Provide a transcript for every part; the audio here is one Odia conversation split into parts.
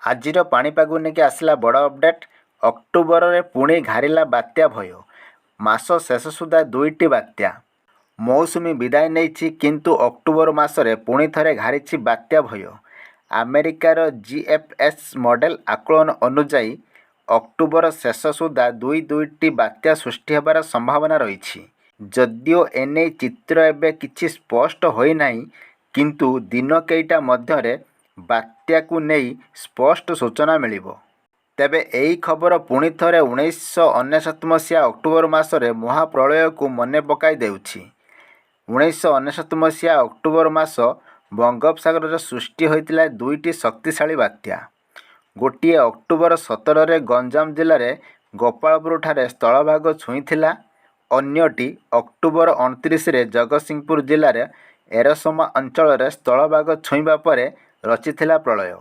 ଆଜିର ପାଣିପାଗ ନେଇକି ଆସିଲା ବଡ଼ ଅପଡେଟ୍। ଅକ୍ଟୋବରରେ ପୁଣି ଘାରିଲା ବାତ୍ୟା ଭୟ। ମାସ ଶେଷ ସୁଦ୍ଧା 2ଟି ବାତ୍ୟା। ମୌସୁମୀ ବିଦାୟ ନେଇଛି, କିନ୍ତୁ ଅକ୍ଟୋବର ମାସରେ ପୁଣି ଥରେ ଘାରିଛି ବାତ୍ୟା ଭୟ। ଆମେରିକାର GFS ମଡେଲ ଆକଳନ ଅନୁଯାୟୀ ଅକ୍ଟୋବର ଶେଷ ସୁଦ୍ଧା ଦୁଇଟି ବାତ୍ୟା ସୃଷ୍ଟି ହେବାର ସମ୍ଭାବନା ରହିଛି। ଯଦିଓ ଏନେଇ ଚିତ୍ର ଏବେ କିଛି ସ୍ପଷ୍ଟ ହୋଇନାହିଁ, କିନ୍ତୁ ଦିନ କେଇଟା ମଧ୍ୟରେ ବାତ୍ୟାକୁ ନେଇ ସ୍ପଷ୍ଟ ସୂଚନା ମିଳିବ। ତେବେ ଏହି ଖବର ପୁଣି ଥରେ 1999 ମସିହା ଅକ୍ଟୋବର ମାସରେ ମହାପ୍ରଳୟକୁ ମନେ ପକାଇ ଦେଉଛି। 1999 ମସିହା ଅକ୍ଟୋବର ମାସ ବଙ୍ଗୋପସାଗରରେ ସୃଷ୍ଟି ହୋଇଥିଲା ଦୁଇଟି ଶକ୍ତିଶାଳୀ ବାତ୍ୟା। ଗୋଟିଏ ଅକ୍ଟୋବର 17ରେ ଗଞ୍ଜାମ ଜିଲ୍ଲାରେ ଗୋପାଳପୁରଠାରେ ସ୍ଥଳଭାଗ ଛୁଇଁଥିଲା। ଅନ୍ୟଟି ଅକ୍ଟୋବର 29ରେ ଜଗତସିଂହପୁର ଜିଲ୍ଲାରେ ଏରସମା ଅଞ୍ଚଳରେ ସ୍ଥଳଭାଗ ଛୁଇଁବା ପରେ ରଚିଥିଲା ପ୍ରଳୟ।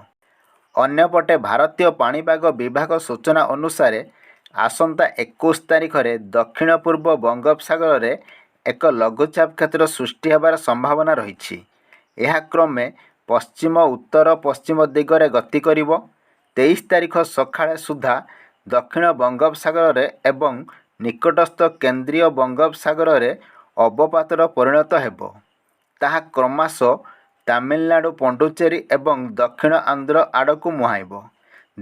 ଅନ୍ୟପଟେ ଭାରତୀୟ ପାଣିପାଗ ବିଭାଗ ସୂଚନା ଅନୁସାରେ ଆସନ୍ତା 21 ତାରିଖରେ ଦକ୍ଷିଣ ପୂର୍ବ ବଙ୍ଗୋପସାଗରରେ ଏକ ଲଘୁଚାପ କ୍ଷେତ୍ର ସୃଷ୍ଟି ହେବାର ସମ୍ଭାବନା ରହିଛି। ଏହା କ୍ରମେ ପଶ୍ଚିମ ଉତ୍ତର ପଶ୍ଚିମ ଦିଗରେ ଗତି କରିବ। 23 ତାରିଖ ସକାଳ ସୁଦ୍ଧା ଦକ୍ଷିଣ ବଙ୍ଗୋପସାଗରରେ ଏବଂ ନିକଟସ୍ଥ କେନ୍ଦ୍ରୀୟ ବଙ୍ଗୋପସାଗରରେ ଅବପାତରେ ପରିଣତ ହେବ। ତାହା କ୍ରମଶଃ ତାମିଲନାଡୁ, ପଣ୍ଡୁଚେରୀ ଏବଂ ଦକ୍ଷିଣ ଆନ୍ଧ୍ର ଆଡ଼କୁ ମୁହାଁଇବ,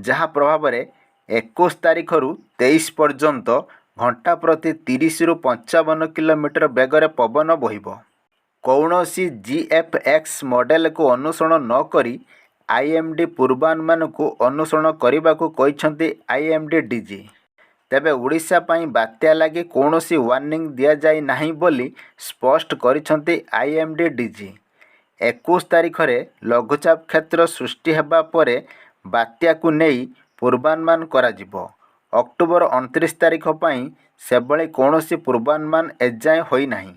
ଯାହା ପ୍ରଭାବରେ 21 ତାରିଖରୁ 23 ପର୍ଯ୍ୟନ୍ତ ଘଣ୍ଟା ପ୍ରତି 30ରୁ 55 କିଲୋମିଟର ବେଗରେ ପବନ ବୋହିବ। କୌଣସି GFX ମଡେଲକୁ ଅନୁସରଣ ନ କରି IMD ପୂର୍ବାନୁମାନକୁ ଅନୁସରଣ କରିବାକୁ କହିଛନ୍ତି IMD DG। ତେବେ ଓଡ଼ିଶା ପାଇଁ ବାତ୍ୟା ଲାଗି କୌଣସି ୱାର୍ଣ୍ଣିଂ ଦିଆଯାଇ ନାହିଁ ବୋଲି ସ୍ପଷ୍ଟ କରିଛନ୍ତି IMD DG। 21 ତାରିଖରେ ଲଘୁଚାପ କ୍ଷେତ୍ର ସୃଷ୍ଟି ହେବା ପରେ ବାତ୍ୟାକୁ ନେଇ ପୂର୍ବାନୁମାନ କରାଯିବ। ଅକ୍ଟୋବର 29 ତାରିଖ ପାଇଁ ସେଭଳି କୌଣସି ପୂର୍ବାନୁମାନ ଏଯାଏଁ ହୋଇନାହିଁ।